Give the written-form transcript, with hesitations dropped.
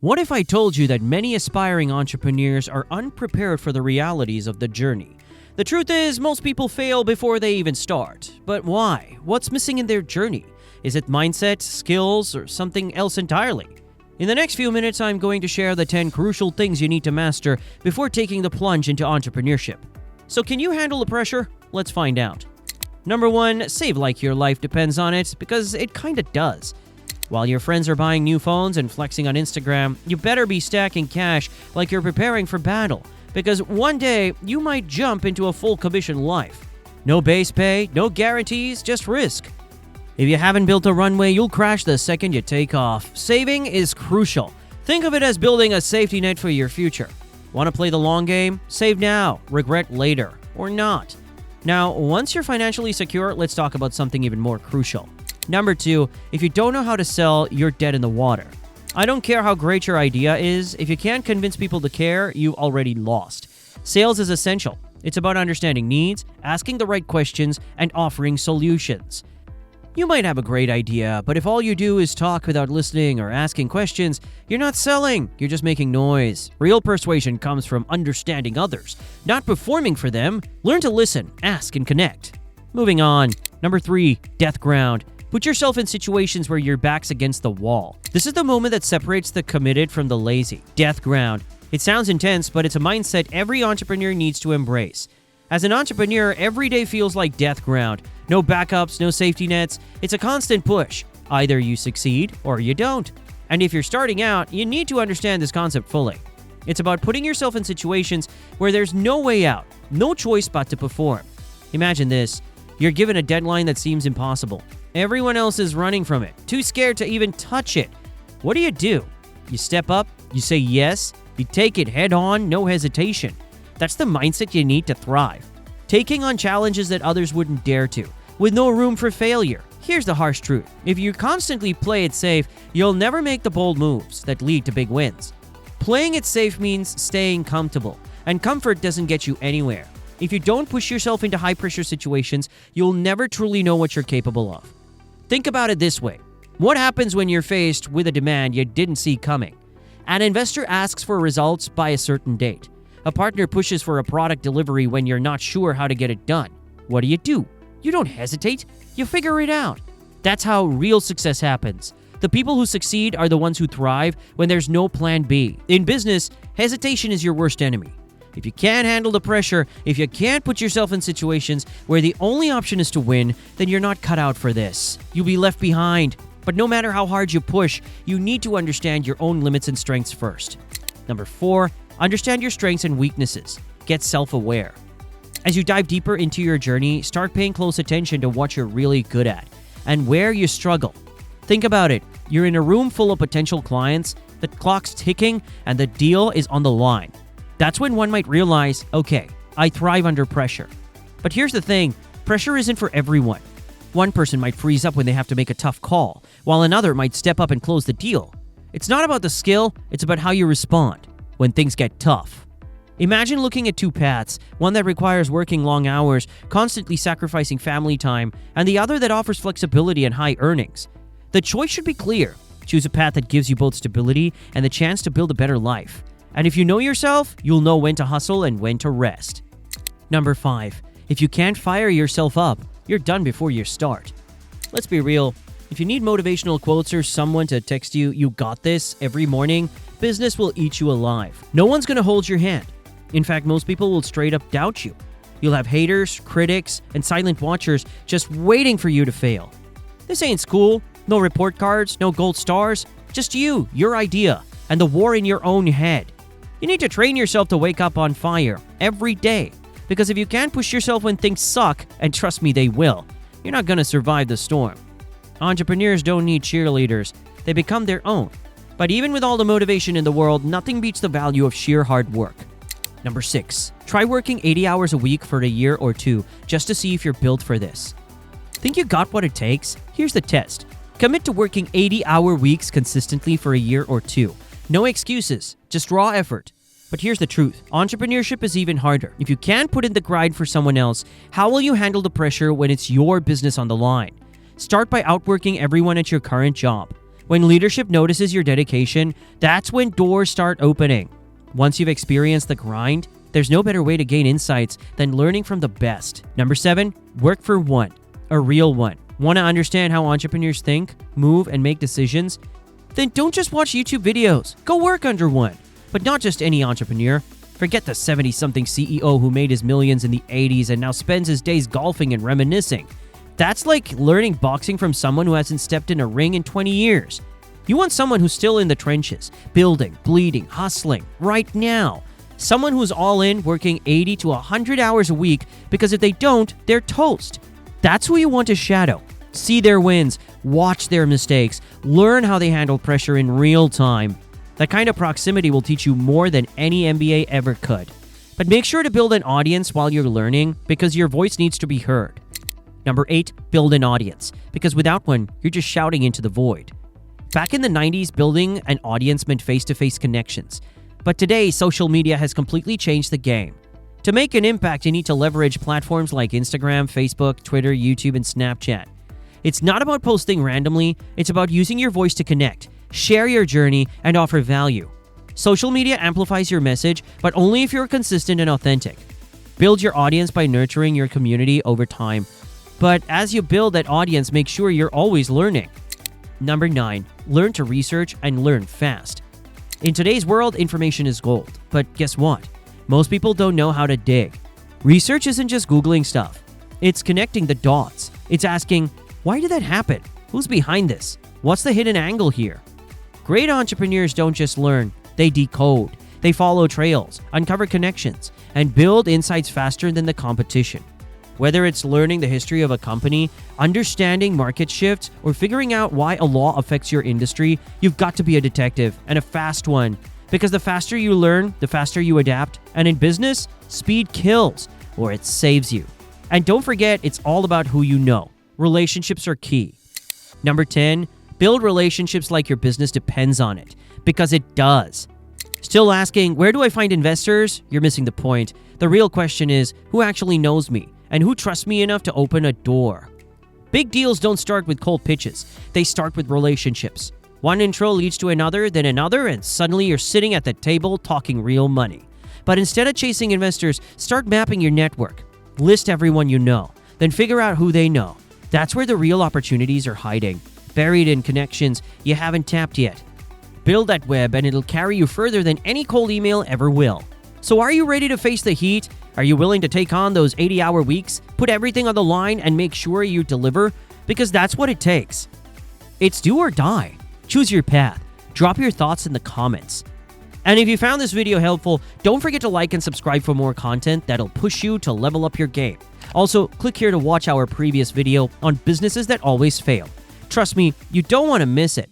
What if I told you that many aspiring entrepreneurs are unprepared for the realities of the journey? The truth is, most people fail before they even start. But why? What's missing in their journey? Is it mindset, skills, or something else entirely? In the next few minutes, I'm going to share the 10 crucial things you need to master before taking the plunge into entrepreneurship. So can you handle the pressure? Let's find out. Number 1, save like your life depends on it, because it kinda does. While your friends are buying new phones and flexing on Instagram, you better be stacking cash like you're preparing for battle, because one day you might jump into a full commission life. No base pay, no guarantees, just risk. If you haven't built a runway, you'll crash the second you take off. Saving is crucial. Think of it as building a safety net for your future. Want to play the long game? Save now, regret later, or not. Now, once you're financially secure, let's talk about something even more crucial. Number 2, if you don't know how to sell, you're dead in the water. I don't care how great your idea is, if you can't convince people to care, you've already lost. Sales is essential. It's about understanding needs, asking the right questions, and offering solutions. You might have a great idea, but if all you do is talk without listening or asking questions, you're not selling, you're just making noise. Real persuasion comes from understanding others, not performing for them. Learn to listen, ask, and connect. Moving on. Number 3, death ground. Put yourself in situations where your back's against the wall. This is the moment that separates the committed from the lazy. Death ground. It sounds intense, but it's a mindset every entrepreneur needs to embrace. As an entrepreneur, every day feels like death ground. No backups, no safety nets. It's a constant push. Either you succeed or you don't. And if you're starting out, you need to understand this concept fully. It's about putting yourself in situations where there's no way out, no choice but to perform. Imagine this. You're given a deadline that seems impossible. Everyone else is running from it, too scared to even touch it. What do? You step up, you say yes, you take it head on, no hesitation. That's the mindset you need to thrive. Taking on challenges that others wouldn't dare to, with no room for failure. Here's the harsh truth. If you constantly play it safe, you'll never make the bold moves that lead to big wins. Playing it safe means staying comfortable, and comfort doesn't get you anywhere. If you don't push yourself into high-pressure situations, you'll never truly know what you're capable of. Think about it this way. What happens when you're faced with a demand you didn't see coming? An investor asks for results by a certain date. A partner pushes for a product delivery when you're not sure how to get it done. What do? You don't hesitate. You figure it out. That's how real success happens. The people who succeed are the ones who thrive when there's no plan B. In business, hesitation is your worst enemy. If you can't handle the pressure, if you can't put yourself in situations where the only option is to win, then you're not cut out for this. You'll be left behind. But no matter how hard you push, you need to understand your own limits and strengths first. Number 4, understand your strengths and weaknesses. Get self-aware. As you dive deeper into your journey, start paying close attention to what you're really good at and where you struggle. Think about it. You're in a room full of potential clients, the clock's ticking, and the deal is on the line. That's when one might realize, okay, I thrive under pressure. But here's the thing, pressure isn't for everyone. One person might freeze up when they have to make a tough call, while another might step up and close the deal. It's not about the skill, it's about how you respond when things get tough. Imagine looking at 2 paths, one that requires working long hours, constantly sacrificing family time, and the other that offers flexibility and high earnings. The choice should be clear. Choose a path that gives you both stability and the chance to build a better life. And if you know yourself, you'll know when to hustle and when to rest. Number 5, if you can't fire yourself up, you're done before you start. Let's be real. If you need motivational quotes or someone to text you got this every morning, business will eat you alive. No one's going to hold your hand. In fact, most people will straight up doubt you. You'll have haters, critics, and silent watchers just waiting for you to fail. This ain't school. No report cards, no gold stars. Just you, your idea, and the war in your own head. You need to train yourself to wake up on fire every day. Because if you can't push yourself when things suck, and trust me, they will, you're not going to survive the storm. Entrepreneurs don't need cheerleaders. They become their own. But even with all the motivation in the world, nothing beats the value of sheer hard work. Number 6, try working 80 hours a week for a year or 2 just to see if you're built for this. Think you got what it takes? Here's the test. Commit to working 80-hour weeks consistently for a year or 2. No excuses, just raw effort. But here's the truth. Entrepreneurship is even harder. If you can't put in the grind for someone else, how will you handle the pressure when it's your business on the line? Start by outworking everyone at your current job. When leadership notices your dedication, that's when doors start opening. Once you've experienced the grind, there's no better way to gain insights than learning from the best. Number 7, work for one, a real one. Want to understand how entrepreneurs think, move, and make decisions? Then don't just watch YouTube videos. Go work under one. But not just any entrepreneur. Forget the 70-something CEO who made his millions in the 80s and now spends his days golfing and reminiscing. That's like learning boxing from someone who hasn't stepped in a ring in 20 years. You want someone who's still in the trenches, building, bleeding, hustling, right now. Someone who's all in, working 80 to 100 hours a week, because if they don't, they're toast. That's who you want to shadow. See their wins, watch their mistakes, learn how they handle pressure in real time. That kind of proximity will teach you more than any MBA ever could. But make sure to build an audience while you're learning, because your voice needs to be heard. Number 8, build an audience, because without one, you're just shouting into the void. Back in the 90s, building an audience meant face-to-face connections. But today, social media has completely changed the game. To make an impact, you need to leverage platforms like Instagram, Facebook, Twitter, YouTube, and Snapchat. It's not about posting randomly, it's about using your voice to connect, share your journey, and offer value. Social media amplifies your message, but only if you're consistent and authentic. Build your audience by nurturing your community over time. But as you build that audience, make sure you're always learning. Number 9, learn to research and learn fast. In today's world, information is gold. But guess what? Most people don't know how to dig. Research isn't just Googling stuff. It's connecting the dots. It's asking, why did that happen? Who's behind this? What's the hidden angle here? Great entrepreneurs don't just learn, they decode. They follow trails, uncover connections, and build insights faster than the competition. Whether it's learning the history of a company, understanding market shifts, or figuring out why a law affects your industry, you've got to be a detective, and a fast one. Because the faster you learn, the faster you adapt. And in business, speed kills, or it saves you. And don't forget, it's all about who you know. Relationships are key. Number 10, build relationships like your business depends on it. Because it does. Still asking, where do I find investors? You're missing the point. The real question is, who actually knows me? And who trusts me enough to open a door? Big deals don't start with cold pitches. They start with relationships. One intro leads to another, then another, and suddenly you're sitting at the table talking real money. But instead of chasing investors, start mapping your network. List everyone you know, then figure out who they know. That's where the real opportunities are hiding, buried in connections you haven't tapped yet. Build that web and it'll carry you further than any cold email ever will. So are you ready to face the heat? Are you willing to take on those 80-hour weeks, put everything on the line, and make sure you deliver? Because that's what it takes. It's do or die. Choose your path. Drop your thoughts in the comments. And if you found this video helpful, don't forget to like and subscribe for more content that'll push you to level up your game. Also, click here to watch our previous video on businesses that always fail. Trust me, you don't want to miss it.